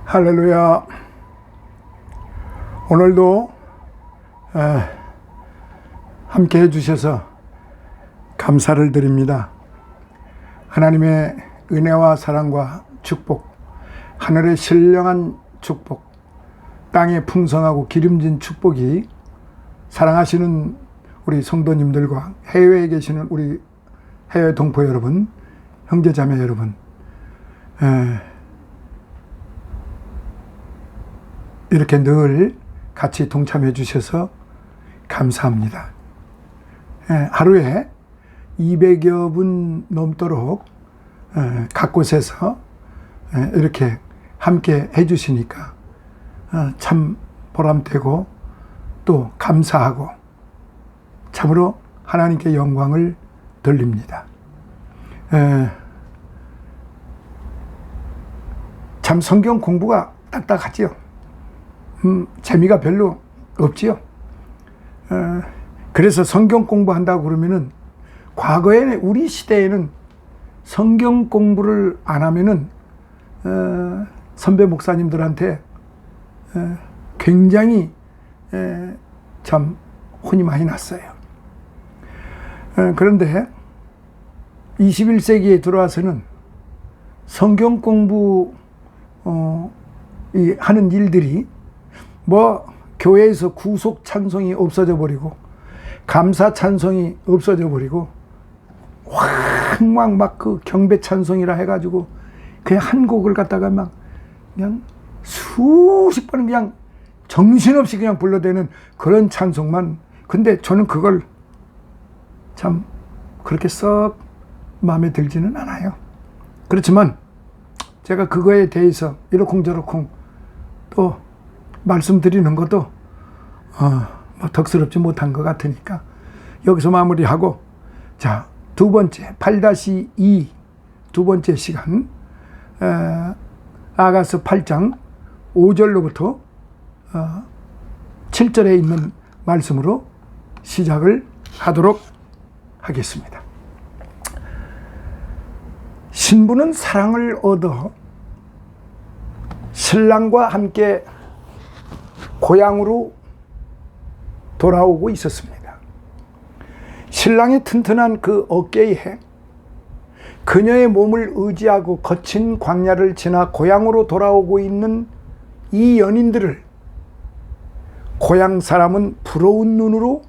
할렐루야. 오늘도 함께 해주셔서 감사를 드립니다. 하나님의 은혜와 사랑과 축복, 하늘의 신령한 축복, 땅에 풍성하고 기름진 축복이 사랑하시는 우리 성도님들과 해외에 계시는 우리 해외 동포 여러분, 형제자매 여러분, 이렇게 늘 같이 동참해 주셔서 감사합니다. 하루에 200여 분 넘도록 각 곳에서 이렇게 함께 해 주시니까 참 보람되고 또 감사하고 참으로 하나님께 영광을 돌립니다. 참 성경 공부가 딱딱하지요. 재미가 별로 없지요. 그래서 성경 공부한다고 그러면은 과거에 우리 시대에는 성경 공부를 안 하면은 선배 목사님들한테 굉장히 참 혼이 많이 났어요. 그런데 21세기에 들어와서는 성경 공부 하는 일들이 교회에서 구속 찬송이 없어져 버리고 감사 찬송이 없어져 버리고 막 그 경배 찬송이라 해가지고 그냥 한 곡을 갖다가 막 그냥 수십 번 그냥 정신없이 그냥 불러대는 그런 찬송만. 근데 저는 그걸 참 그렇게 썩 마음에 들지는 않아요. 그렇지만 제가 그거에 대해서 이러쿵저러쿵 또 말씀드리는 것도 덕스럽지 못한 것 같으니까 여기서 마무리하고, 자, 두 번째 8-2 두 번째 시간, 아가서 8장 5절로부터 7절에 있는 말씀으로 시작을 하도록 하겠습니다. 신부는 사랑을 얻어 신랑과 함께 고향으로 돌아오고 있었습니다. 신랑의 튼튼한 그 어깨에 그녀의 몸을 의지하고 거친 광야를 지나 고향으로 돌아오고 있는 이 연인들을 고향 사람은 부러운 눈으로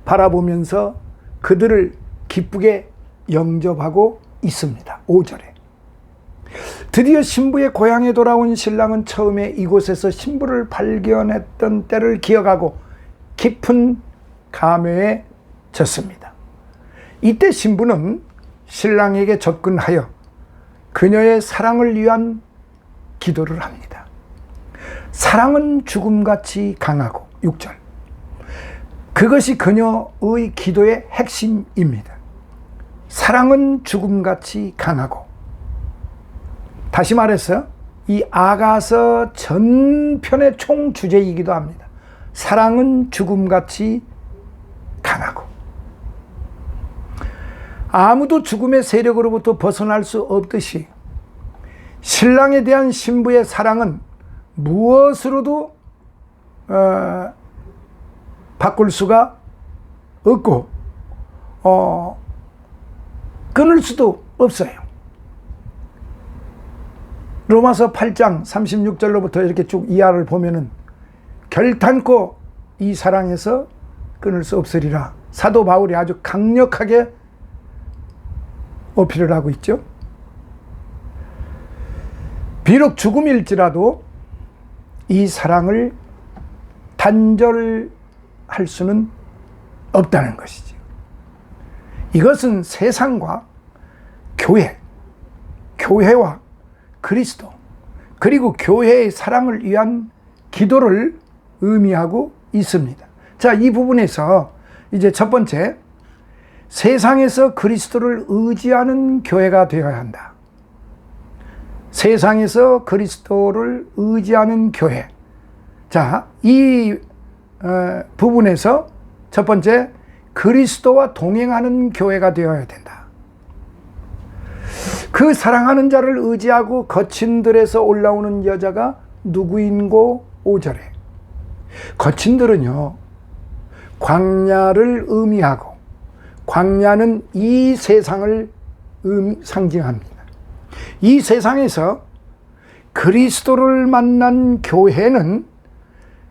바라보면서 그들을 기쁘게 영접하고 있습니다. 5절에 드디어 신부의 고향에 돌아온 신랑은 처음에 이곳에서 신부를 발견했던 때를 기억하고 깊은 감회에 젖습니다. 이때 신부는 신랑에게 접근하여 그녀의 사랑을 위한 기도를 합니다. 사랑은 죽음같이 강하고, 6절, 그것이 그녀의 기도의 핵심입니다. 사랑은 죽음같이 강하고, 다시 말해서 이 아가서 전편의 총주제이기도 합니다. 사랑은 죽음같이 강하고, 아무도 죽음의 세력으로부터 벗어날 수 없듯이 신랑에 대한 신부의 사랑은 무엇으로도 바꿀 수가 없고 끊을 수도 없어요. 로마서 8장 36절로부터 이렇게 쭉 이하를 보면은 결단코 이 사랑에서 끊을 수 없으리라 사도 바울이 아주 강력하게 어필을 하고 있죠. 비록 죽음일지라도 이 사랑을 단절할 수는 없다는 것이죠. 이것은 세상과 교회와 그리스도, 그리고 교회의 사랑을 위한 기도를 의미하고 있습니다. 자, 이 부분에서 이제 첫 번째, 세상에서 그리스도를 의지하는 교회가 되어야 한다. 세상에서 그리스도를 의지하는 교회. 자, 이 부분에서 첫 번째, 그리스도와 동행하는 교회가 되어야 된다. 그 사랑하는 자를 의지하고 거친 들에서 올라오는 여자가 누구인고 5절에 거친 들은요 광야를 의미하고 광야는 이 세상을 상징합니다. 이 세상에서 그리스도를 만난 교회는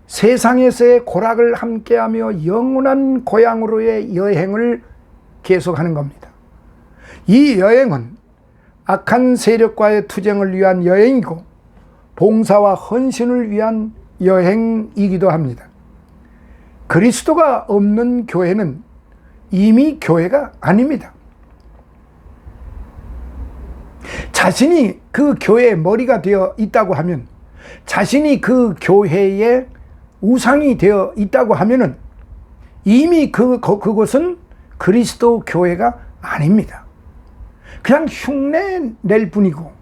세상에서의 고락을 함께하며 영원한 고향으로의 여행을 계속하는 겁니다. 이 여행은 악한 세력과의 투쟁을 위한 여행이고 봉사와 헌신을 위한 여행이기도 합니다. 그리스도가 없는 교회는 이미 교회가 아닙니다. 자신이 그 교회의 머리가 되어 있다고 하면, 자신이 그 교회의 우상이 되어 있다고 하면은 이미 그곳은 그리스도 교회가 아닙니다. 그냥 흉내 낼 뿐이고,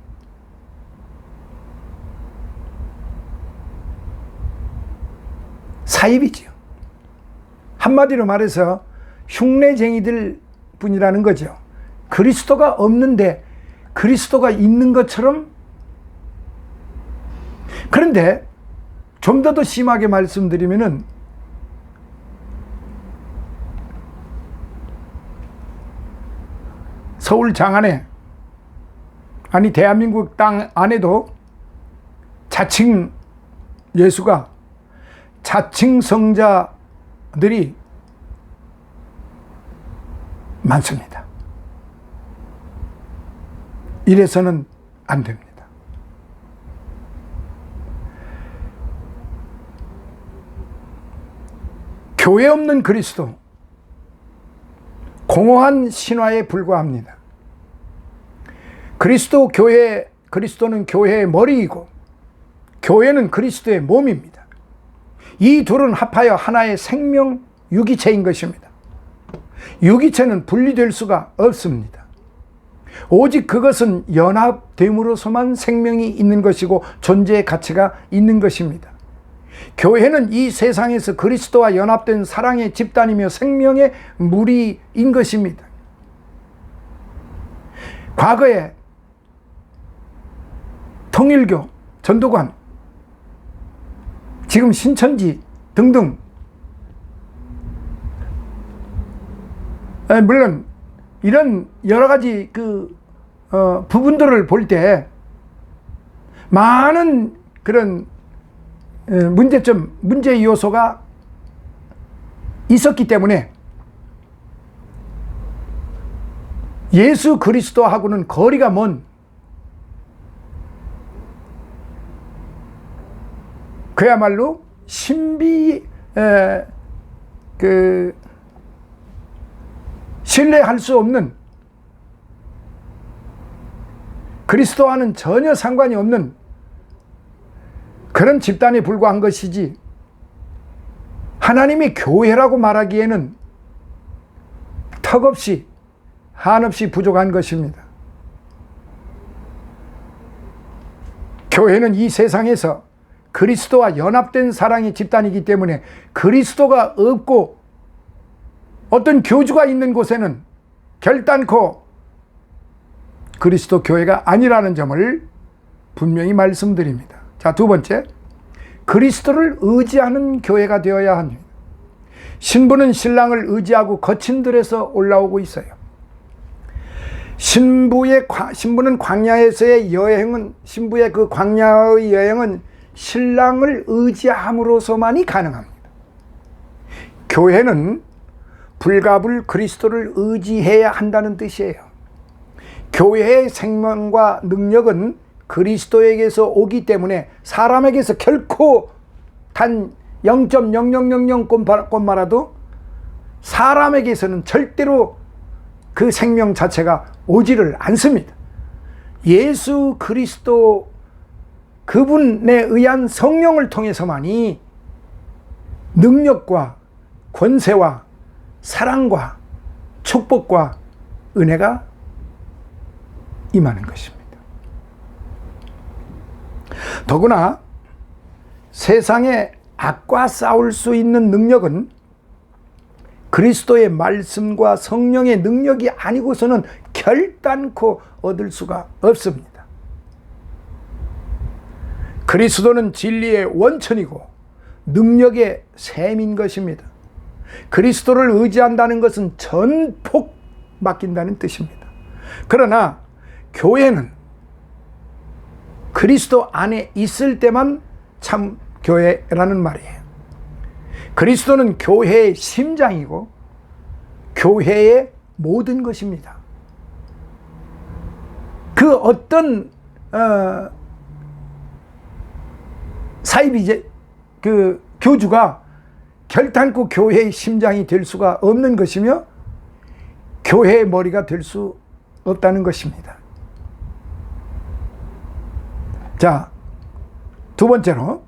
사입이죠. 한마디로 말해서 흉내쟁이들 뿐이라는 거죠. 그리스도가 없는데 그리스도가 있는 것처럼. 그런데 좀 더 심하게 말씀드리면은 서울 장안에, 아니 대한민국 땅 안에도 자칭 예수가, 자칭 성자들이 많습니다. 이래서는 안 됩니다. 교회 없는 그리스도, 공허한 신화에 불과합니다. 그리스도는 교회의 머리이고 교회는 그리스도의 몸입니다. 이 둘은 합하여 하나의 생명 유기체인 것입니다. 유기체는 분리될 수가 없습니다. 오직 그것은 연합됨으로서만 생명이 있는 것이고 존재의 가치가 있는 것입니다. 교회는 이 세상에서 그리스도와 연합된 사랑의 집단이며 생명의 무리인 것입니다. 과거에 통일교, 전도관, 지금 신천지 등등, 물론 이런 여러 가지 부분들을 볼 때 많은 그런 문제 요소가 있었기 때문에 예수 그리스도하고는 거리가 먼, 그야말로 신뢰할 수 없는, 그리스도와는 전혀 상관이 없는 그런 집단에 불과한 것이지, 하나님의 교회라고 말하기에는 턱없이 한없이 부족한 것입니다. 교회는 이 세상에서 그리스도와 연합된 사랑의 집단이기 때문에 그리스도가 없고 어떤 교주가 있는 곳에는 결단코 그리스도 교회가 아니라는 점을 분명히 말씀드립니다. 자, 두 번째, 그리스도를 의지하는 교회가 되어야 합니다. 신부는 신랑을 의지하고 거친 들에서 올라오고 있어요. 신부는 광야에서의 여행은, 신부의 그 광야의 여행은 신랑을 의지함으로서만이 가능합니다. 교회는 불가불 그리스도를 의지해야 한다는 뜻이에요. 교회의 생명과 능력은 그리스도에게서 오기 때문에 사람에게서 결코 단 0.0000콤마라도 사람에게서는 절대로 그 생명 자체가 오지를 않습니다. 예수 그리스도 그분에 의한 성령을 통해서만이 능력과 권세와 사랑과 축복과 은혜가 임하는 것입니다. 더구나 세상의 악과 싸울 수 있는 능력은 그리스도의 말씀과 성령의 능력이 아니고서는 결단코 얻을 수가 없습니다. 그리스도는 진리의 원천이고 능력의 샘인 것입니다. 그리스도를 의지한다는 것은 전폭 맡긴다는 뜻입니다. 그러나 교회는 그리스도 안에 있을 때만 참 교회라는 말이에요. 그리스도는 교회의 심장이고 교회의 모든 것입니다. 그 어떤 사이비 그 교주가 결단코 교회의 심장이 될 수가 없는 것이며 교회의 머리가 될 수 없다는 것입니다. 자, 두 번째로,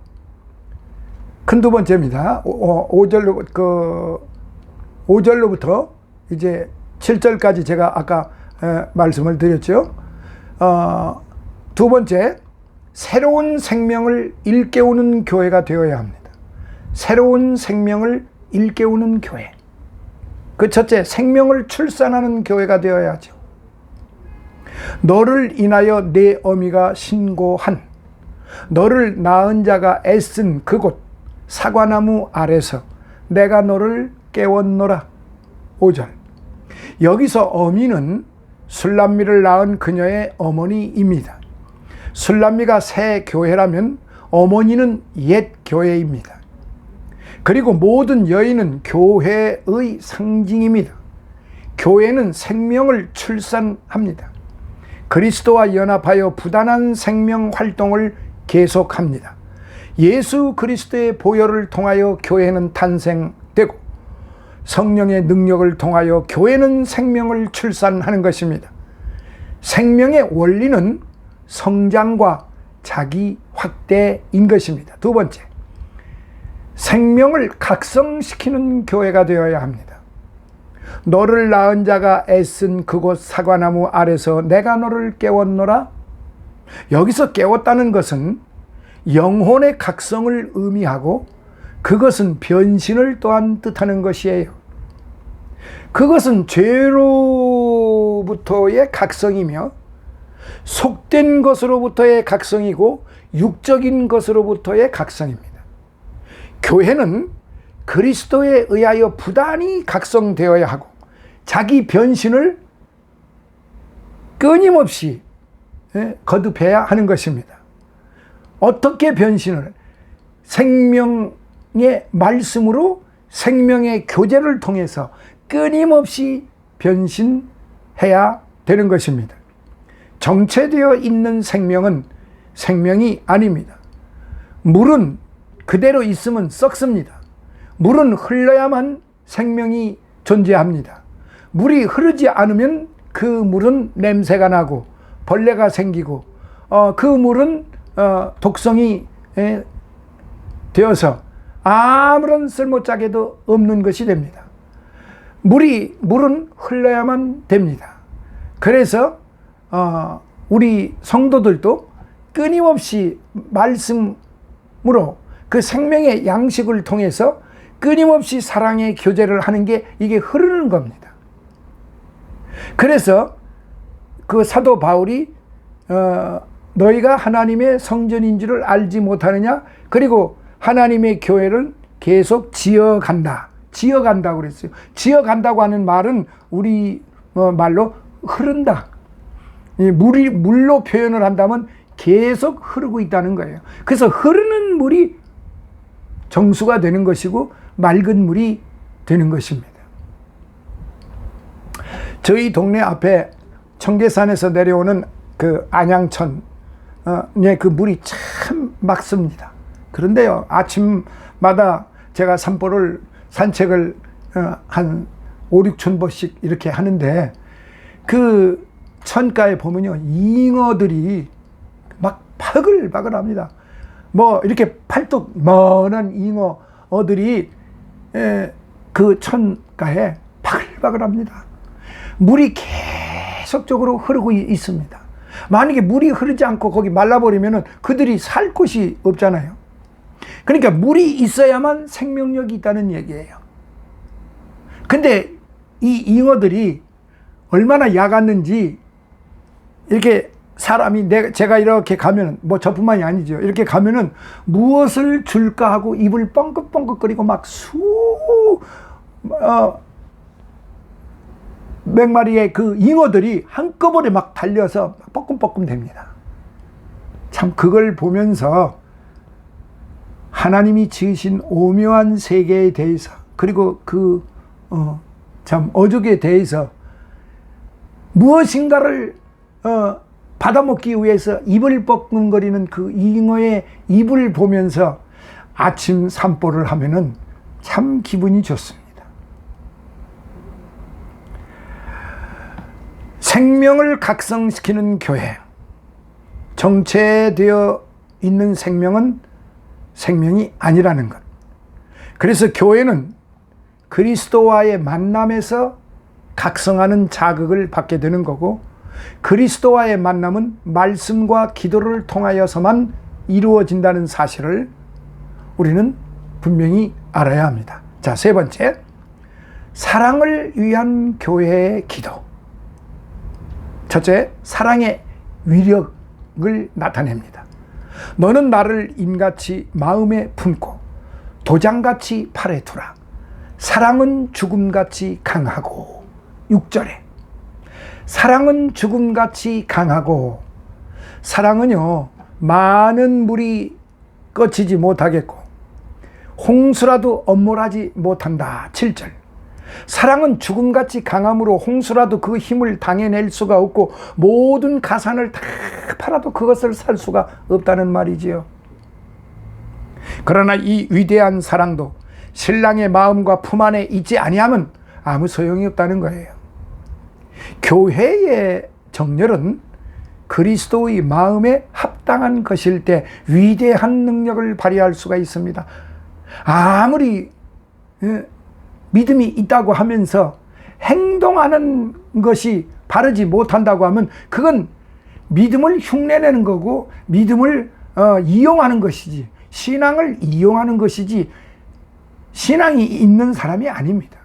큰 두 번째입니다. 5절로부터 이제 7절까지 제가 아까 말씀을 드렸죠. 두 번째, 새로운 생명을 일깨우는 교회가 되어야 합니다. 새로운 생명을 일깨우는 교회. 그 첫째, 생명을 출산하는 교회가 되어야죠. 너를 인하여 내 어미가 신고한, 너를 낳은 자가 애쓴 그곳 사과나무 아래서 내가 너를 깨웠노라. 5절. 여기서 어미는 술람미를 낳은 그녀의 어머니입니다. 술람미가 새 교회라면 어머니는 옛 교회입니다. 그리고 모든 여인은 교회의 상징입니다. 교회는 생명을 출산합니다. 그리스도와 연합하여 부단한 생명 활동을 계속합니다. 예수 그리스도의 보혈을 통하여 교회는 탄생되고 성령의 능력을 통하여 교회는 생명을 출산하는 것입니다. 생명의 원리는 성장과 자기 확대인 것입니다. 두 번째, 생명을 각성시키는 교회가 되어야 합니다. 너를 낳은 자가 애쓴 그곳 사과나무 아래서 내가 너를 깨웠노라. 여기서 깨웠다는 것은 영혼의 각성을 의미하고 그것은 변신을 또한 뜻하는 것이에요. 그것은 죄로부터의 각성이며 속된 것으로부터의 각성이고 육적인 것으로부터의 각성입니다. 교회는 그리스도에 의하여 부단히 각성되어야 하고 자기 변신을 끊임없이 거듭해야 하는 것입니다. 어떻게 변신을? 생명의 말씀으로 생명의 교제를 통해서 끊임없이 변신해야 되는 것입니다. 정체되어 있는 생명은 생명이 아닙니다. 물은 그대로 있으면 썩습니다. 물은 흘러야만 생명이 존재합니다. 물이 흐르지 않으면 그 물은 냄새가 나고 벌레가 생기고 그 물은 독성이 되어서 아무런 쓸모짝에도 없는 것이 됩니다. 물은 흘러야만 됩니다. 그래서 우리 성도들도 끊임없이 말씀으로 그 생명의 양식을 통해서 끊임없이 사랑의 교제를 하는 게 이게 흐르는 겁니다. 그래서 그 사도 바울이 너희가 하나님의 성전인 줄을 알지 못하느냐? 그리고 하나님의 교회를 계속 지어간다고 그랬어요. 지어간다고 하는 말은 우리 말로 흐른다. 물로 표현을 한다면 계속 흐르고 있다는 거예요. 그래서 흐르는 물이 정수가 되는 것이고 맑은 물이 되는 것입니다. 저희 동네 앞에 청계산에서 내려오는 그 안양천 그 물이 참 맑습니다. 그런데요, 아침마다 제가 산책을 한 5, 6천 보씩 이렇게 하는데 그 천가에 보면요, 잉어들이 막 바글바글합니다. 뭐 이렇게 팔뚝 먼한 잉어들이 그 천가에 바글바글합니다. 물이 계속적으로 흐르고 있습니다. 만약에 물이 흐르지 않고 거기 말라버리면 그들이 살 곳이 없잖아요. 그러니까 물이 있어야만 생명력이 있다는 얘기예요. 근데 이 잉어들이 얼마나 약았는지, 이렇게 사람이 제가 이렇게 가면은, 뭐 저뿐만이 아니죠. 이렇게 가면은 무엇을 줄까 하고 입을 뻥긋뻥긋거리고 막 몇 마리의 그 잉어들이 한꺼번에 막 달려서 뻐끔뻐끔 됩니다. 참 그걸 보면서 하나님이 지으신 오묘한 세계에 대해서, 그리고 참 어족에 대해서 무엇인가를 받아먹기 위해서 입을 뻐끔거리는 그 잉어의 입을 보면서 아침 산보를 하면은 참 기분이 좋습니다. 생명을 각성시키는 교회. 정체되어 있는 생명은 생명이 아니라는 것. 그래서 교회는 그리스도와의 만남에서 각성하는 자극을 받게 되는 거고, 그리스도와의 만남은 말씀과 기도를 통하여서만 이루어진다는 사실을 우리는 분명히 알아야 합니다. 자, 세 번째, 사랑을 위한 교회의 기도. 첫째, 사랑의 위력을 나타냅니다. 너는 나를 인같이 마음에 품고 도장같이 팔에 두라. 사랑은 죽음같이 강하고. 6절에 사랑은 죽음같이 강하고, 사랑은요 많은 물이 꺼지지 못하겠고 홍수라도 엄몰하지 못한다. 7절 사랑은 죽음같이 강함으로 홍수라도 그 힘을 당해낼 수가 없고 모든 가산을 다 팔아도 그것을 살 수가 없다는 말이지요. 그러나 이 위대한 사랑도 신랑의 마음과 품 안에 있지 아니하면 아무 소용이 없다는 거예요. 교회의 정렬은 그리스도의 마음에 합당한 것일 때 위대한 능력을 발휘할 수가 있습니다. 아무리 믿음이 있다고 하면서 행동하는 것이 바르지 못한다고 하면 그건 믿음을 흉내내는 거고 믿음을 이용하는 것이지, 신앙을 이용하는 것이지 신앙이 있는 사람이 아닙니다.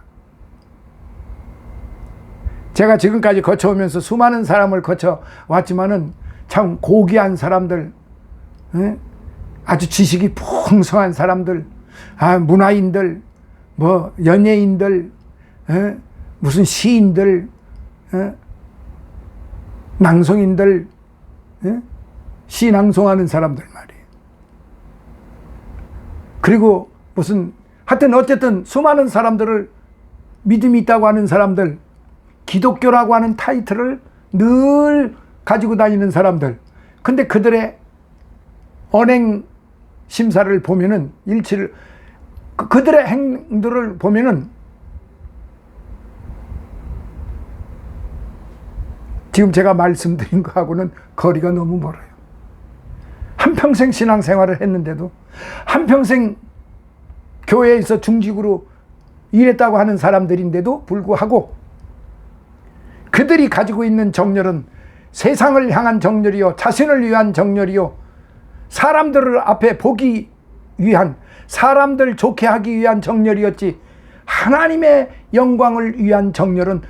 제가 지금까지 거쳐오면서 수많은 사람을 거쳐왔지만은 참 고귀한 사람들, 아주 지식이 풍성한 사람들, 문화인들, 뭐 연예인들, 무슨 시인들, 낭송인들, 시 낭송하는 사람들 말이에요. 그리고 무슨 하여튼 어쨌든 수많은 사람들을, 믿음이 있다고 하는 사람들, 기독교라고 하는 타이틀을 늘 가지고 다니는 사람들, 근데 그들의 언행 심사를 보면은 일치를, 그들의 행동을 보면은 지금 제가 말씀드린 거하고는 거리가 너무 멀어요. 한평생 신앙생활을 했는데도, 한평생 교회에서 중직으로 일했다고 하는 사람들인데도 불구하고 그들이 가지고 있는 정열은 세상을 향한 정열이요, 자신을 위한 정열이요, 사람들을 앞에 보기 위한, 사람들 좋게 하기 위한 정열이었지 하나님의 영광을 위한 정열은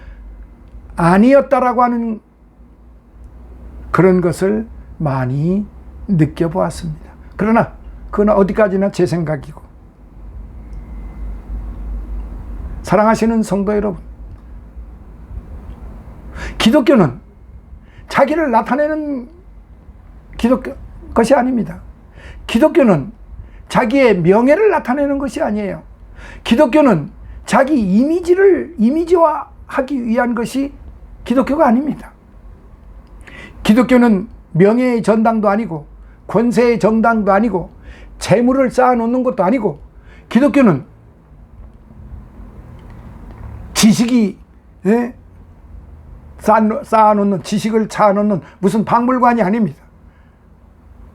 아니었다라고 하는 그런 것을 많이 느껴보았습니다. 그러나 그건 어디까지나 제 생각이고, 사랑하시는 성도 여러분, 기독교는 자기를 나타내는 것이 아닙니다. 기독교는 자기의 명예를 나타내는 것이 아니에요. 기독교는 자기 이미지화하기 위한 것이 기독교가 아닙니다. 기독교는 명예의 전당도 아니고 권세의 정당도 아니고 재물을 쌓아놓는 것도 아니고, 기독교는 지식이 쌓아놓는, 지식을 쌓아놓는 무슨 박물관이 아닙니다.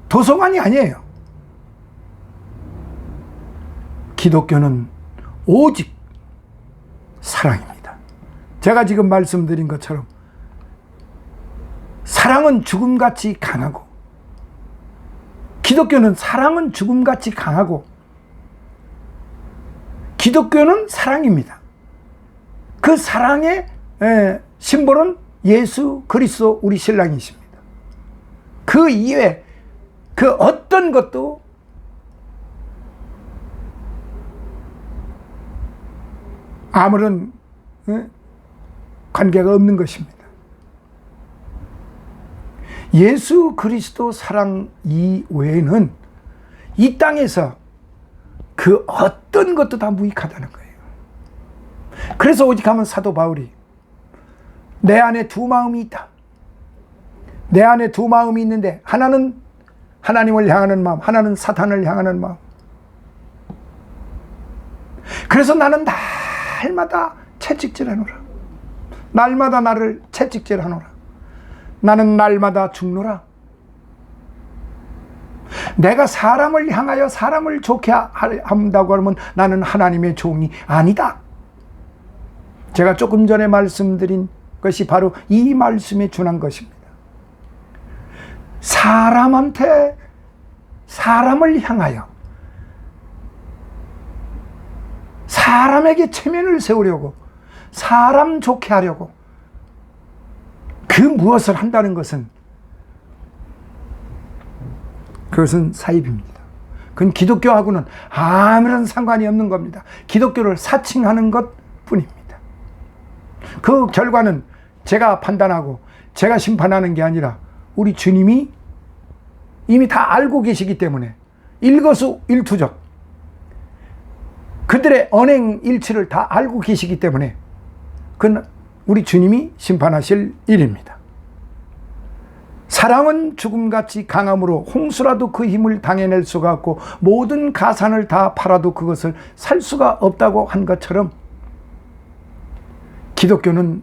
도서관이 아니에요. 기독교는 오직 사랑입니다. 제가 지금 말씀드린 것처럼 사랑은 죽음같이 강하고, 기독교는 사랑은 죽음같이 강하고, 기독교는 사랑입니다. 그 사랑의 심볼은 예수 그리스도 우리 신랑이십니다. 그 이외에 그 어떤 것도 아무런 관계가 없는 것입니다. 예수 그리스도 사랑 이외에는 이 땅에서 그 어떤 것도 다 무익하다는 거예요. 그래서 오직 하면 사도 바울이 내 안에 두 마음이 있다. 내 안에 두 마음이 있는데 하나는 하나님을 향하는 마음, 하나는 사탄을 향하는 마음. 그래서 나는 날마다 채찍질하노라. 날마다 나를 채찍질하노라. 나는 날마다 죽노라. 내가 사람을 향하여 사람을 좋게 한다고 하면 나는 하나님의 종이 아니다. 제가 조금 전에 말씀드린 것이 바로 이 말씀에 준한 것입니다. 사람한테 사람을 향하여 사람에게 체면을 세우려고 사람 좋게 하려고 그 무엇을 한다는 것은 그것은 사입입니다. 그건 기독교하고는 아무런 상관이 없는 겁니다. 기독교를 사칭하는 것 뿐입니다. 그 결과는 제가 판단하고 제가 심판하는 게 아니라 우리 주님이 이미 다 알고 계시기 때문에 일거수일투족 그들의 언행일치를 다 알고 계시기 때문에 그건 우리 주님이 심판하실 일입니다. 사랑은 죽음같이 강함으로 홍수라도 그 힘을 당해낼 수가 없고 모든 가산을 다 팔아도 그것을 살 수가 없다고 한 것처럼 기독교는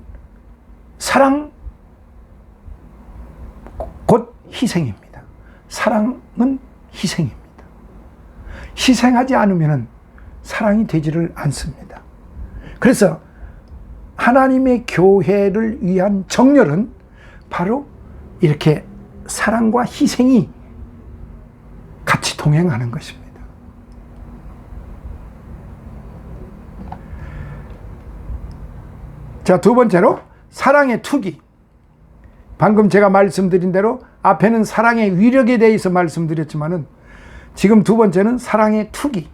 사랑 곧 희생입니다. 사랑은 희생입니다. 희생하지 않으면 사랑이 되지를 않습니다. 그래서 하나님의 교회를 위한 정렬은 바로 이렇게 사랑과 희생이 같이 동행하는 것입니다. 자, 두 번째로 사랑의 투기. 방금 제가 말씀드린 대로 앞에는 사랑의 위력에 대해서 말씀드렸지만은 지금 두 번째는 사랑의 투기.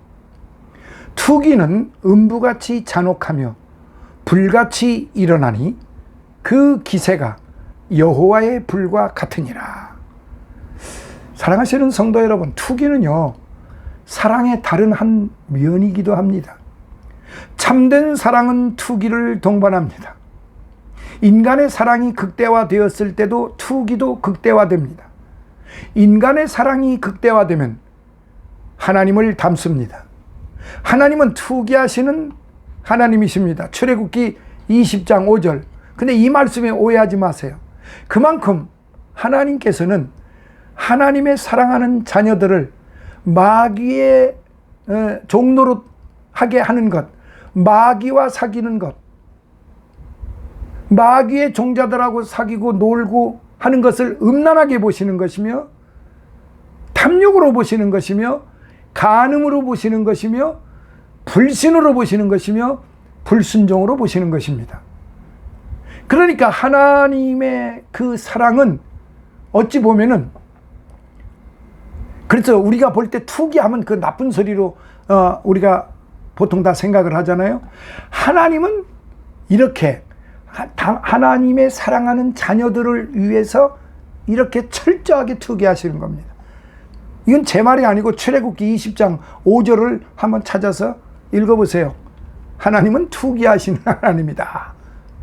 투기는 음부같이 잔혹하며 불같이 일어나니 그 기세가 여호와의 불과 같으니라. 사랑하시는 성도 여러분, 투기는요 사랑의 다른 한 면이기도 합니다. 참된 사랑은 투기를 동반합니다. 인간의 사랑이 극대화되었을 때도 투기도 극대화됩니다. 인간의 사랑이 극대화되면 하나님을 닮습니다. 하나님은 투기하시는 하나님이십니다. 출애굽기 20장 5절. 근데 이 말씀에 오해하지 마세요. 그만큼 하나님께서는 하나님의 사랑하는 자녀들을 마귀의 종노릇 하게 하는 것, 마귀와 사귀는 것, 마귀의 종자들하고 사귀고 놀고 하는 것을 음란하게 보시는 것이며 탐욕으로 보시는 것이며 간음으로 보시는 것이며 불신으로 보시는 것이며 불순종으로 보시는 것입니다. 그러니까 하나님의 그 사랑은 어찌 보면은, 그래서 우리가 볼 때 투기하면 그 나쁜 소리로 우리가 보통 다 생각을 하잖아요. 하나님은 이렇게 하나님의 사랑하는 자녀들을 위해서 이렇게 철저하게 투기하시는 겁니다. 이건 제 말이 아니고 출애굽기 20장 5절을 한번 찾아서 읽어보세요. 하나님은 투기하시는 하나님이다.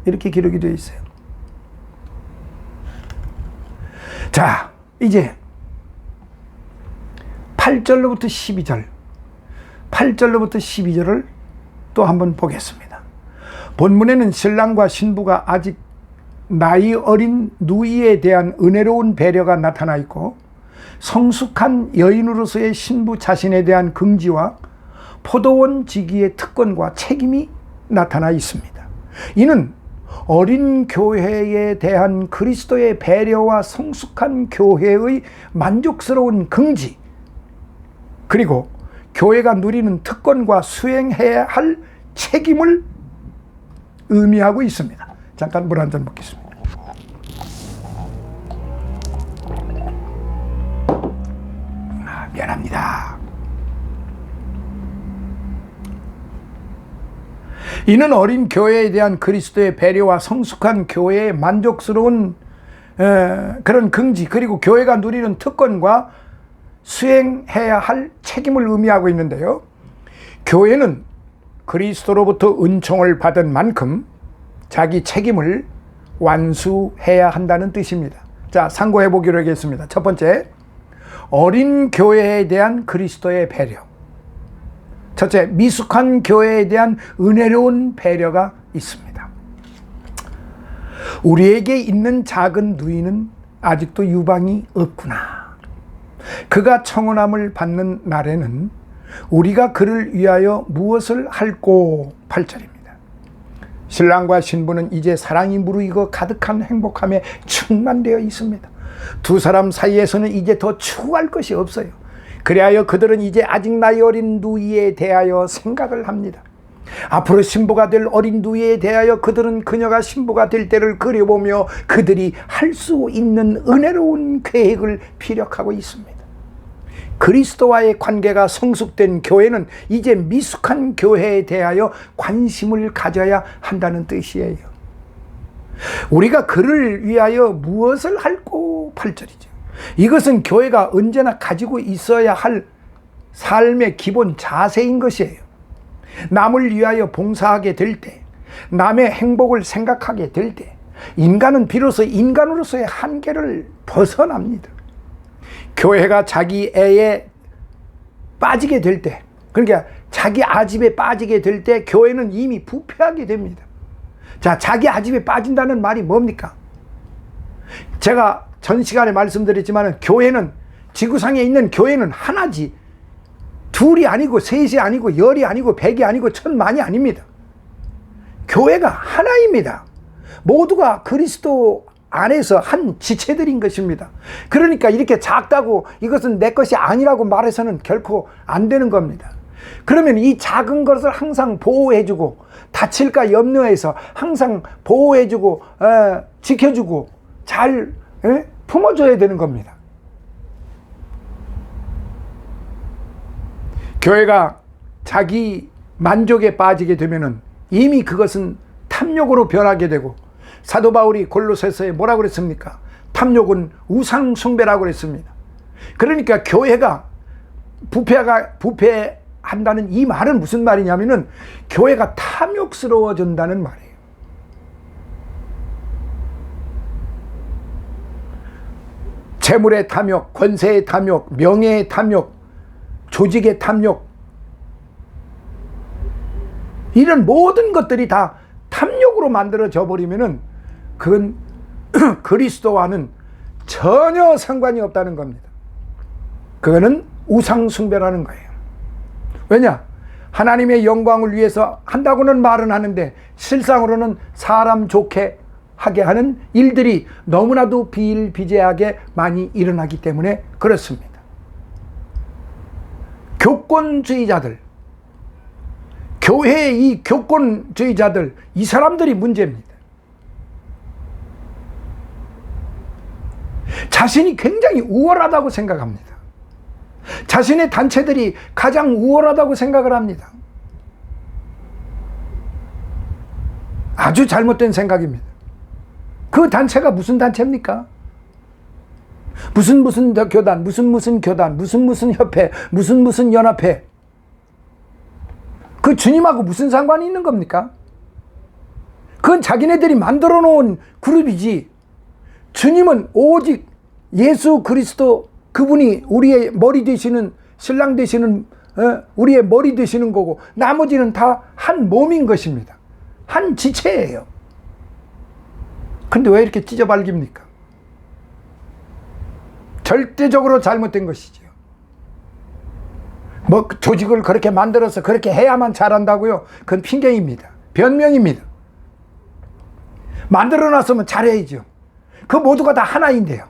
이렇게 기록이 되어 있어요. 자, 이제 8절로부터 12절, 8절로부터 12절을 또 한번 보겠습니다. 본문에는 신랑과 신부가 아직 나이 어린 누이에 대한 은혜로운 배려가 나타나 있고, 성숙한 여인으로서의 신부 자신에 대한 긍지와 포도원 지기의 특권과 책임이 나타나 있습니다. 이는 어린 교회에 대한 그리스도의 배려와 성숙한 교회의 만족스러운 긍지, 그리고 교회가 누리는 특권과 수행해야 할 책임을 의미하고 있습니다. 잠깐 물 한 잔 먹겠습니다. 미안합니다. 이는 어린 교회에 대한 그리스도의 배려와 성숙한 교회의 만족스러운 그런 긍지, 그리고 교회가 누리는 특권과 수행해야 할 책임을 의미하고 있는데요. 교회는 그리스도로부터 은총을 받은 만큼 자기 책임을 완수해야 한다는 뜻입니다. 자, 상고해 보기로 하겠습니다. 첫 번째, 어린 교회에 대한 그리스도의 배려. 첫째, 미숙한 교회에 대한 은혜로운 배려가 있습니다. 우리에게 있는 작은 누이는 아직도 유방이 없구나. 그가 청혼함을 받는 날에는 우리가 그를 위하여 무엇을 할꼬. 8절입니다. 신랑과 신부는 이제 사랑이 무르익어 가득한 행복함에 충만되어 있습니다. 두 사람 사이에서는 이제 더 추구할 것이 없어요. 그리하여 그들은 이제 아직 나이 어린 누이에 대하여 생각을 합니다. 앞으로 신부가 될 어린 누이에 대하여 그들은 그녀가 신부가 될 때를 그려보며 그들이 할 수 있는 은혜로운 계획을 피력하고 있습니다. 그리스도와의 관계가 성숙된 교회는 이제 미숙한 교회에 대하여 관심을 가져야 한다는 뜻이에요. 우리가 그를 위하여 무엇을 할꼬. 8절이죠. 이것은 교회가 언제나 가지고 있어야 할 삶의 기본 자세인 것이에요. 남을 위하여 봉사하게 될 때, 남의 행복을 생각하게 될 때, 인간은 비로소 인간으로서의 한계를 벗어납니다. 교회가 자기 애에 빠지게 될 때, 그러니까 자기 아집에 빠지게 될 때 교회는 이미 부패하게 됩니다. 자, 자기 아집에 빠진다는 말이 뭡니까? 제가 전 시간에 말씀드렸지만 교회는, 지구상에 있는 교회는 하나지, 둘이 아니고 셋이 아니고 열이 아니고 백이 아니고 천만이 아닙니다. 교회가 하나입니다. 모두가 그리스도 안에서 한 지체들인 것입니다. 그러니까 이렇게 작다고 이것은 내 것이 아니라고 말해서는 결코 안 되는 겁니다. 그러면 이 작은 것을 항상 보호해주고, 다칠까 염려해서 항상 보호해주고 지켜주고 잘 품어줘야 되는 겁니다. 교회가 자기 만족에 빠지게 되면은 이미 그것은 탐욕으로 변하게 되고, 사도 바울이 골로새서에 뭐라고 그랬습니까? 탐욕은 우상 숭배라고 그랬습니다. 그러니까 교회가 부패한다는 이 말은 무슨 말이냐면은 교회가 탐욕스러워진다는 말이에요. 재물의 탐욕, 권세의 탐욕, 명예의 탐욕, 조직의 탐욕, 이런 모든 것들이 다 탐욕으로 만들어져 버리면은 그건 그리스도와는 전혀 상관이 없다는 겁니다. 그거는 우상숭배라는 거예요. 왜냐? 하나님의 영광을 위해서 한다고는 말은 하는데 실상으로는 사람 좋게 하게 하는 일들이 너무나도 비일비재하게 많이 일어나기 때문에 그렇습니다. 교권주의자들, 교회의 이 교권주의자들, 이 사람들이 문제입니다. 자신이 굉장히 우월하다고 생각합니다. 자신의 단체들이 가장 우월하다고 생각을 합니다. 아주 잘못된 생각입니다. 그 단체가 무슨 단체입니까? 무슨 교단, 무슨 교단, 무슨 협회, 무슨 연합회. 그 주님하고 무슨 상관이 있는 겁니까? 그건 자기네들이 만들어 놓은 그룹이지, 주님은 오직 예수 그리스도, 그분이 우리의 머리 되시는, 신랑 되시는, 우리의 머리 되시는 거고, 나머지는 다 한 몸인 것입니다. 한 지체예요. 근데 왜 이렇게 찢어발깁니까? 절대적으로 잘못된 것이죠. 뭐 조직을 그렇게 만들어서 그렇게 해야만 잘한다고요? 그건 핑계입니다. 변명입니다. 만들어놨으면 잘해야죠. 그 모두가 다 하나인데요.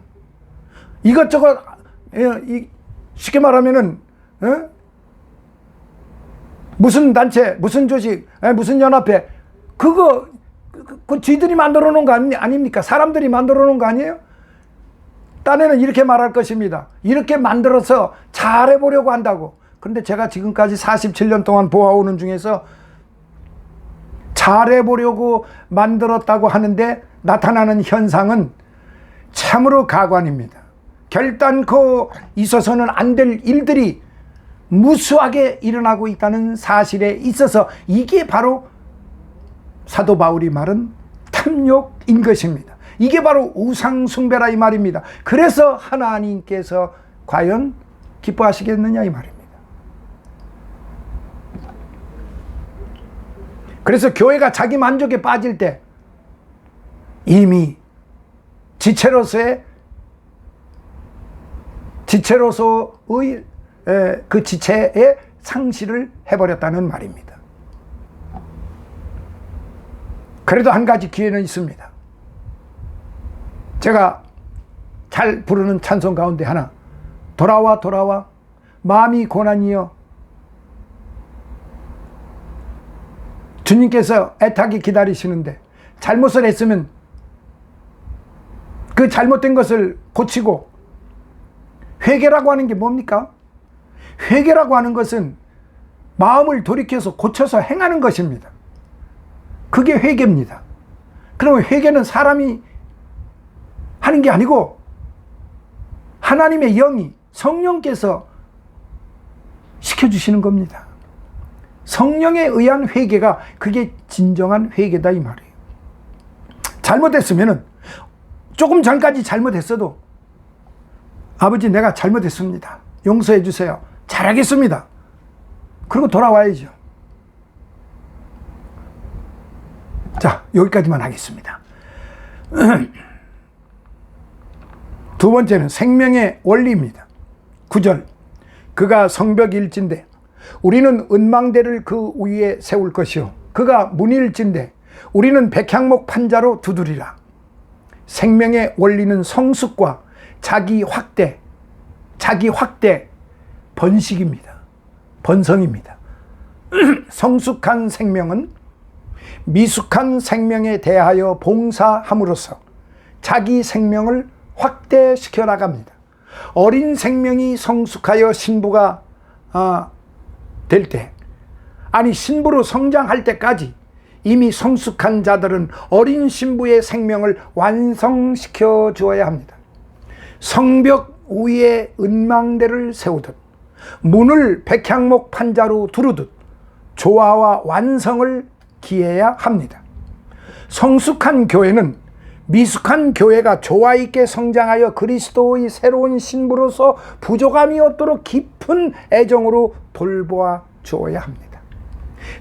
이것저것 쉽게 말하면은 무슨 단체, 무슨 조직, 무슨 연합회, 그거 그 쥐들이 만들어 놓은 거 아닙니까? 사람들이 만들어 놓은 거 아니에요? 딴에는 이렇게 말할 것입니다. 이렇게 만들어서 잘해보려고 한다고. 그런데 제가 지금까지 47년 동안 보아오는 중에서 잘해보려고 만들었다고 하는데 나타나는 현상은 참으로 가관입니다. 결단코 있어서는 안 될 일들이 무수하게 일어나고 있다는 사실에 있어서 이게 바로 사도 바울이 말은 탐욕인 것입니다. 이게 바로 우상숭배라 이 말입니다. 그래서 하나님께서 과연 기뻐하시겠느냐 이 말입니다. 그래서 교회가 자기 만족에 빠질 때 이미 지체로서의 그 지체의 상실을 해버렸다는 말입니다. 그래도 한 가지 기회는 있습니다. 제가 잘 부르는 찬송 가운데 하나, 돌아와 돌아와 마음이 고난이여. 주님께서 애타게 기다리시는데 잘못을 했으면 그 잘못된 것을 고치고, 회개라고 하는 게 뭡니까? 회개라고 하는 것은 마음을 돌이켜서 고쳐서 행하는 것입니다. 그게 회개입니다. 그러면 회개는 사람이 하는 게 아니고 하나님의 영이, 성령께서 시켜주시는 겁니다. 성령에 의한 회개가 그게 진정한 회개다 이 말이에요. 잘못했으면은, 조금 전까지 잘못했어도 아버지 내가 잘못했습니다, 용서해 주세요, 잘하겠습니다, 그리고 돌아와야죠. 자, 여기까지만 하겠습니다. 두 번째는 생명의 원리입니다. 9절, 그가 성벽일진데 우리는 은망대를 그 위에 세울 것이요 그가 문일진데 우리는 백향목 판자로 두드리라. 생명의 원리는 성숙과 자기 확대, 번식입니다. 번성입니다. 성숙한 생명은 미숙한 생명에 대하여 봉사함으로써 자기 생명을 확대시켜 나갑니다. 어린 생명이 성숙하여 신부가 될 때, 아니 신부로 성장할 때까지 이미 성숙한 자들은 어린 신부의 생명을 완성시켜 주어야 합니다. 성벽 위에 은망대를 세우듯 문을 백향목 판자로 두르듯 조화와 완성을 기해야 합니다. 성숙한 교회는 미숙한 교회가 조화 있게 성장하여 그리스도의 새로운 신부로서 부족함이 없도록 깊은 애정으로 돌보아 주어야 합니다.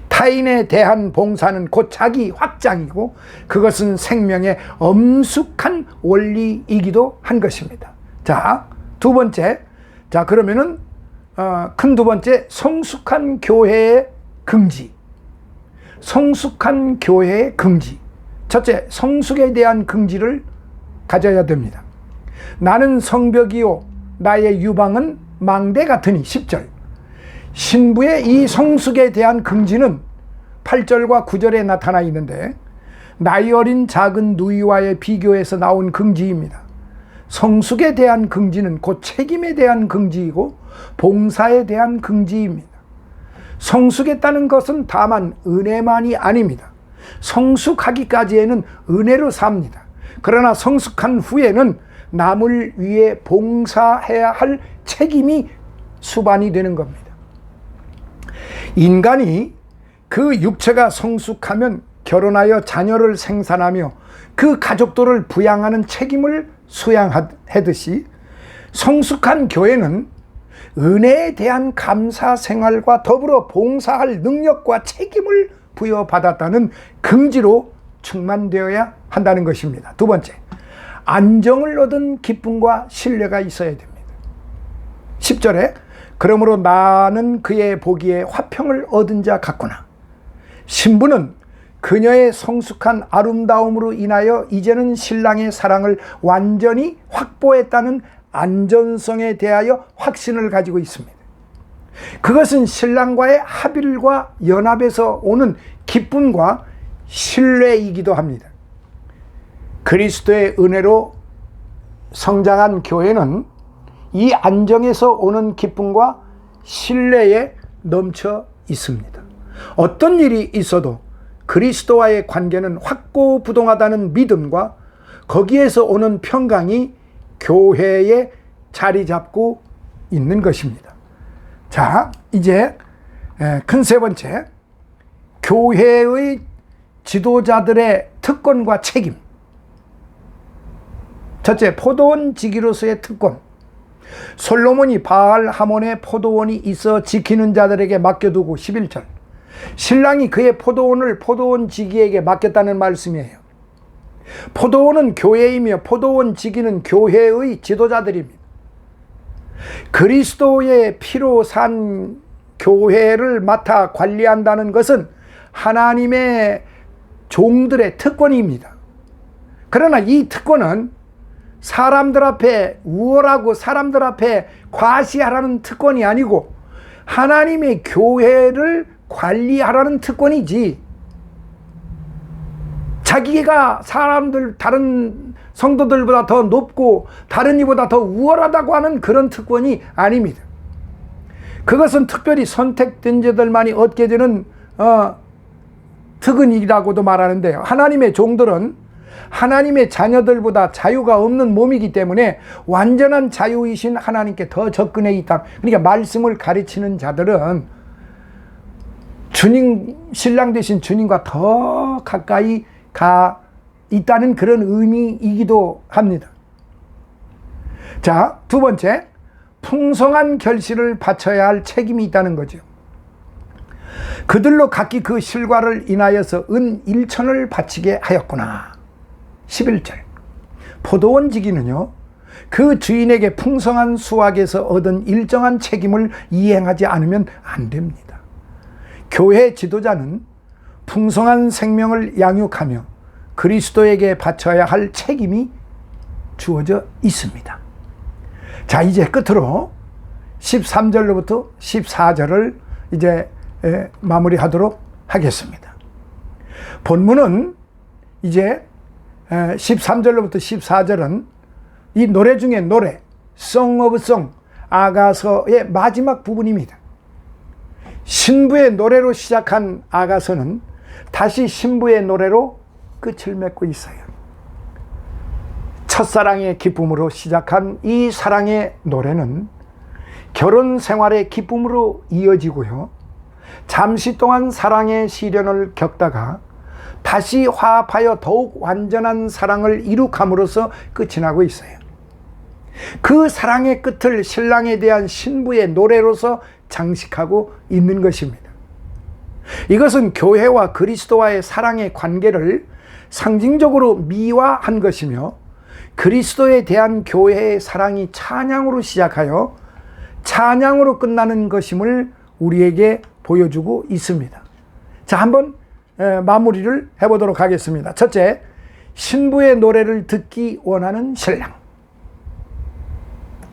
타인에 대한 봉사는 곧 자기 확장이고 그것은 생명의 엄숙한 원리이기도 한 것입니다. 자, 두 번째, 자 그러면은 큰 두 번째, 성숙한 교회의 긍지. 성숙한 교회의 긍지. 첫째, 성숙에 대한 긍지를 가져야 됩니다. 나는 성벽이요 나의 유방은 망대 같으니. 10절. 신부의 이 성숙에 대한 긍지는 8절과 9절에 나타나 있는데 나이 어린 작은 누이와의 비교에서 나온 긍지입니다. 성숙에 대한 긍지는 곧 책임에 대한 긍지이고 봉사에 대한 긍지입니다. 성숙했다는 것은 다만 은혜만이 아닙니다. 성숙하기까지에는 은혜로 삽니다. 그러나 성숙한 후에는 남을 위해 봉사해야 할 책임이 수반이 되는 겁니다. 인간이 그 육체가 성숙하면 결혼하여 자녀를 생산하며 그 가족들을 부양하는 책임을 수양하듯이 성숙한 교회는 은혜에 대한 감사 생활과 더불어 봉사할 능력과 책임을 부여받았다는 긍지로 충만되어야 한다는 것입니다. 두 번째, 안정을 얻은 기쁨과 신뢰가 있어야 됩니다. 10절에 그러므로 나는 그의 보기에 화평을 얻은 자 같구나. 신부는 그녀의 성숙한 아름다움으로 인하여 이제는 신랑의 사랑을 완전히 확보했다는 안전성에 대하여 확신을 가지고 있습니다. 그것은 신랑과의 합일과 연합에서 오는 기쁨과 신뢰이기도 합니다. 그리스도의 은혜로 성장한 교회는 이 안정에서 오는 기쁨과 신뢰에 넘쳐 있습니다. 어떤 일이 있어도 그리스도와의 관계는 확고부동하다는 믿음과 거기에서 오는 평강이 교회에 자리 잡고 있는 것입니다. 자, 이제 큰 세 번째, 교회의 지도자들의 특권과 책임. 첫째, 포도원 지기로서의 특권. 솔로몬이 바알 하몬의 포도원이 있어 지키는 자들에게 맡겨두고 11절. 신랑이 그의 포도원을 포도원 지기에게 맡겼다는 말씀이에요. 포도원은 교회이며 포도원 지기는 교회의 지도자들입니다. 그리스도의 피로 산 교회를 맡아 관리한다는 것은 하나님의 종들의 특권입니다. 그러나 이 특권은 사람들 앞에 우월하고 사람들 앞에 과시하라는 특권이 아니고 하나님의 교회를 관리하라는 특권이지, 자기가 다른 성도들보다 더 높고 다른 이보다 더 우월하다고 하는 그런 특권이 아닙니다. 그것은 특별히 선택된 자들만이 얻게 되는 특권이라고도 말하는데요. 하나님의 종들은 하나님의 자녀들보다 자유가 없는 몸이기 때문에 완전한 자유이신 하나님께 더 접근해 있다. 그러니까 말씀을 가르치는 자들은 신랑 되신 주님과 더 가까이 가 있다는 그런 의미이기도 합니다. 자, 두 번째, 풍성한 결실을 바쳐야 할 책임이 있다는 거죠. 그들로 각기 그 실과를 인하여서 은 1천을 바치게 하였구나. 11절. 포도원 지기는요, 그 주인에게 풍성한 수확에서 얻은 일정한 책임을 이행하지 않으면 안 됩니다. 교회 지도자는 풍성한 생명을 양육하며 그리스도에게 바쳐야 할 책임이 주어져 있습니다. 자, 이제 끝으로 13절로부터 14절을 이제 마무리하도록 하겠습니다. 본문은 이제 13절로부터 14절은 이 노래 중에 노래, Song of Song, 아가서의 마지막 부분입니다. 신부의 노래로 시작한 아가서는 다시 신부의 노래로 끝을 맺고 있어요. 첫사랑의 기쁨으로 시작한 이 사랑의 노래는 결혼 생활의 기쁨으로 이어지고요, 잠시 동안 사랑의 시련을 겪다가 다시 화합하여 더욱 완전한 사랑을 이룩함으로써 끝이 나고 있어요. 그 사랑의 끝을 신랑에 대한 신부의 노래로서 장식하고 있는 것입니다. 이것은 교회와 그리스도와의 사랑의 관계를 상징적으로 미화한 것이며, 그리스도에 대한 교회의 사랑이 찬양으로 시작하여 찬양으로 끝나는 것임을 우리에게 보여주고 있습니다. 자, 한번 마무리를 해보도록 하겠습니다. 첫째, 신부의 노래를 듣기 원하는 신랑.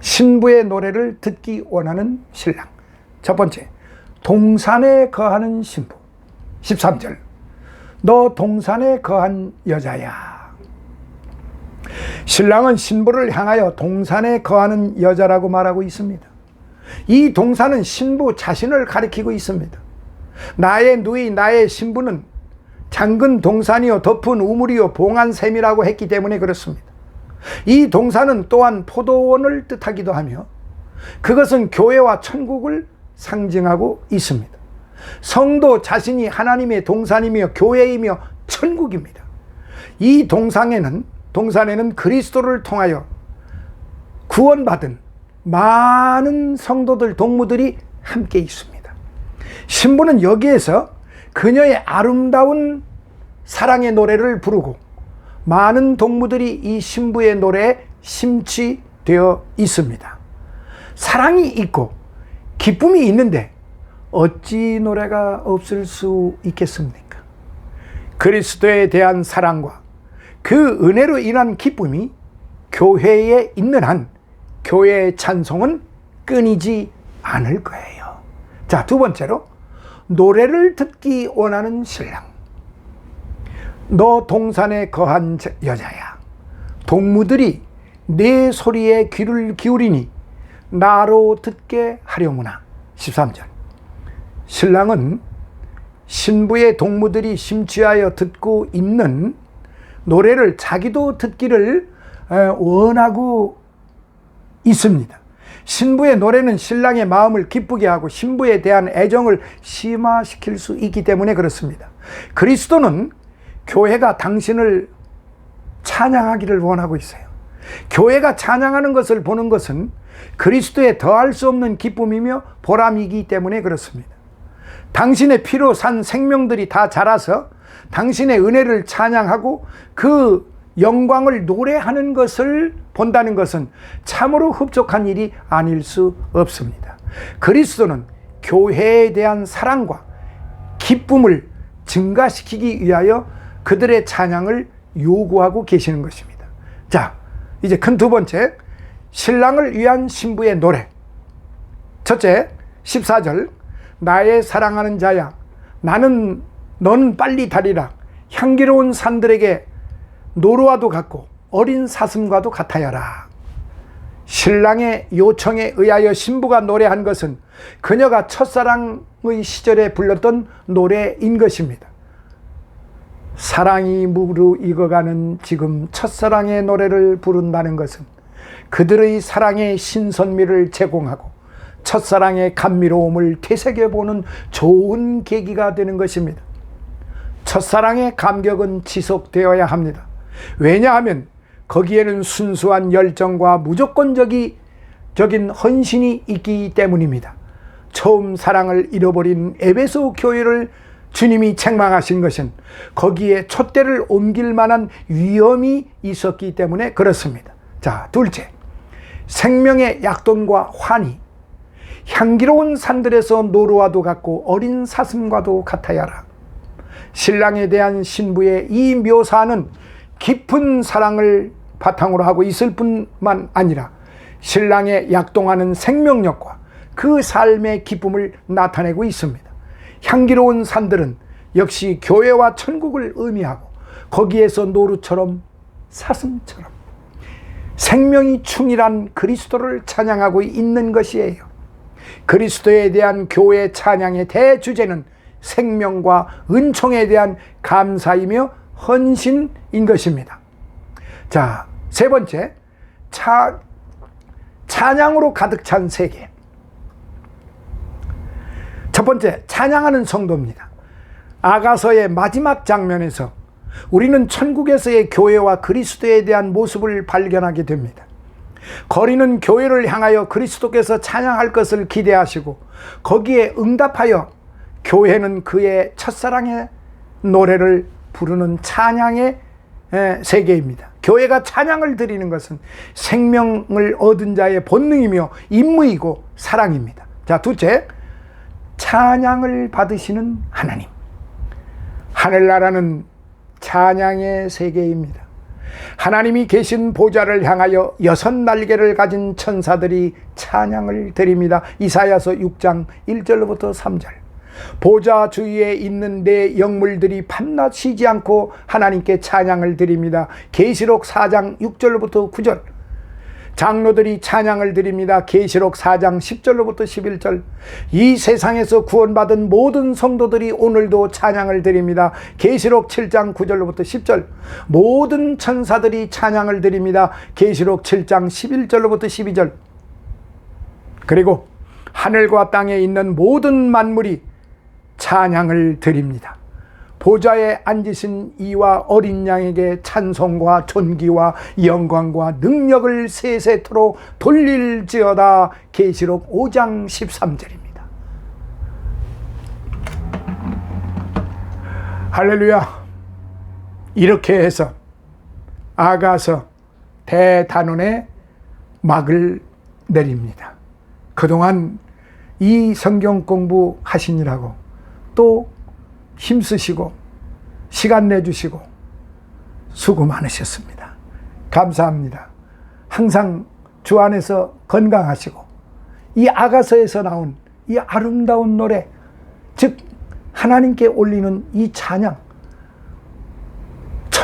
신부의 노래를 듣기 원하는 신랑. 첫 번째, 동산에 거하는 신부. 13절, 너 동산에 거한 여자야. 신랑은 신부를 향하여 동산에 거하는 여자라고 말하고 있습니다. 이 동산은 신부 자신을 가리키고 있습니다. 나의 누이, 나의 신부는 장근 동산이요 덮은 우물이요 봉한 샘이라고 했기 때문에 그렇습니다. 이 동산은 또한 포도원을 뜻하기도 하며 그것은 교회와 천국을 상징하고 있습니다. 성도 자신이 하나님의 동산이며 교회이며 천국입니다. 이 동산에는 그리스도를 통하여 구원받은 많은 성도들, 동무들이 함께 있습니다. 신부는 여기에서 그녀의 아름다운 사랑의 노래를 부르고 많은 동무들이 이 신부의 노래에 심취되어 있습니다. 사랑이 있고 기쁨이 있는데 어찌 노래가 없을 수 있겠습니까? 그리스도에 대한 사랑과 그 은혜로 인한 기쁨이 교회에 있는 한 교회의 찬송은 끊이지 않을 거예요. 자, 두 번째로 노래를 듣기 원하는 신랑. 너 동산에 거한 여자야, 동무들이 내 소리에 귀를 기울이니 나로 듣게 하려무나. 13절. 신랑은 신부의 동무들이 심취하여 듣고 있는 노래를 자기도 듣기를 원하고 있습니다. 신부의 노래는 신랑의 마음을 기쁘게 하고 신부에 대한 애정을 심화시킬 수 있기 때문에 그렇습니다. 그리스도는 교회가 당신을 찬양하기를 원하고 있어요. 교회가 찬양하는 것을 보는 것은 그리스도의 더할 수 없는 기쁨이며 보람이기 때문에 그렇습니다. 당신의 피로 산 생명들이 다 자라서 당신의 은혜를 찬양하고 그 영광을 노래하는 것을 본다는 것은 참으로 흡족한 일이 아닐 수 없습니다. 그리스도는 교회에 대한 사랑과 기쁨을 증가시키기 위하여 그들의 찬양을 요구하고 계시는 것입니다. 자, 이제 큰 두 번째, 신랑을 위한 신부의 노래. 첫째, 14절. 나의 사랑하는 자야, 너는 빨리 다리라. 향기로운 산들에게 노루와도 같고 어린 사슴과도 같아야라. 신랑의 요청에 의하여 신부가 노래한 것은 그녀가 첫사랑의 시절에 불렀던 노래인 것입니다. 사랑이 무르익어가는 지금 첫사랑의 노래를 부른다는 것은 그들의 사랑의 신선미를 제공하고 첫사랑의 감미로움을 되새겨보는 좋은 계기가 되는 것입니다. 첫사랑의 감격은 지속되어야 합니다. 왜냐하면 거기에는 순수한 열정과 무조건적인 헌신이 있기 때문입니다. 처음 사랑을 잃어버린 에베소 교회를 주님이 책망하신 것은 거기에 촛대를 옮길 만한 위험이 있었기 때문에 그렇습니다. 자, 둘째, 생명의 약돈과 환희. 향기로운 산들에서 노루와도 같고 어린 사슴과도 같아야라. 신랑에 대한 신부의 이 묘사는 깊은 사랑을 바탕으로 하고 있을 뿐만 아니라 신랑의 약동하는 생명력과 그 삶의 기쁨을 나타내고 있습니다. 향기로운 산들은 역시 교회와 천국을 의미하고 거기에서 노루처럼 사슴처럼 생명이 충실한 그리스도를 찬양하고 있는 것이에요. 그리스도에 대한 교회 찬양의 대주제는 생명과 은총에 대한 감사이며 헌신인 것입니다. 자, 세 번째, 찬양으로 가득 찬 세계. 첫 번째, 찬양하는 성도입니다. 아가서의 마지막 장면에서 우리는 천국에서의 교회와 그리스도에 대한 모습을 발견하게 됩니다. 거리는 교회를 향하여 그리스도께서 찬양할 것을 기대하시고 거기에 응답하여 교회는 그의 첫사랑의 노래를 부르는 찬양의 세계입니다. 교회가 찬양을 드리는 것은 생명을 얻은 자의 본능이며 임무이고 사랑입니다. 자, 둘째, 찬양을 받으시는 하나님. 하늘나라는 찬양의 세계입니다. 하나님이 계신 보좌를 향하여 6날개를 가진 천사들이 찬양을 드립니다. 이사야서 6장 1절부터 3절. 보좌 주위에 있는 내 영물들이 밤낮 쉬지 않고 하나님께 찬양을 드립니다. 계시록 4장 6절부터 9절. 장로들이 찬양을 드립니다. 계시록 4장 10절로부터 11절. 이 세상에서 구원받은 모든 성도들이 오늘도 찬양을 드립니다. 계시록 7장 9절로부터 10절. 모든 천사들이 찬양을 드립니다. 계시록 7장 11절로부터 12절. 그리고 하늘과 땅에 있는 모든 만물이 찬양을 드립니다. 보좌에 앉으신 이와 어린 양에게 찬송과 존귀와 영광과 능력을 세세토록 돌릴지어다. 계시록 5장 13절입니다. 할렐루야. 이렇게 해서 아가서 대단원의 막을 내립니다. 그동안 이 성경 공부 하시느라고 또 힘쓰시고 시간 내주시고 수고 많으셨습니다. 감사합니다. 항상 주 안에서 건강하시고 이 아가서에서 나온 이 아름다운 노래, 즉 하나님께 올리는 이 찬양,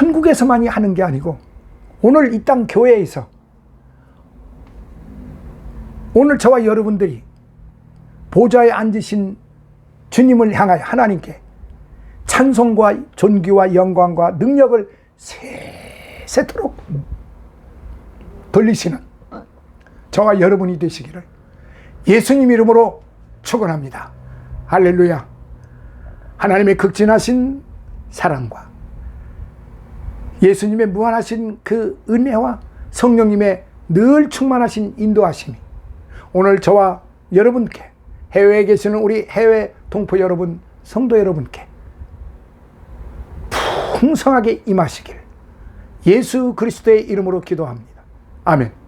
천국에서만이 하는 게 아니고 오늘 이 땅 교회에서 오늘 저와 여러분들이 보좌에 앉으신 주님을 향하여 하나님께 찬송과 존귀와 영광과 능력을 세세토록 돌리시는 저와 여러분이 되시기를 예수님 이름으로 축원합니다. 할렐루야. 하나님의 극진하신 사랑과 예수님의 무한하신 그 은혜와 성령님의 늘 충만하신 인도하심이 오늘 저와 여러분께, 해외에 계시는 우리 해외 동포 여러분, 성도 여러분께 풍성하게 임하시길 예수 그리스도의 이름으로 기도합니다. 아멘.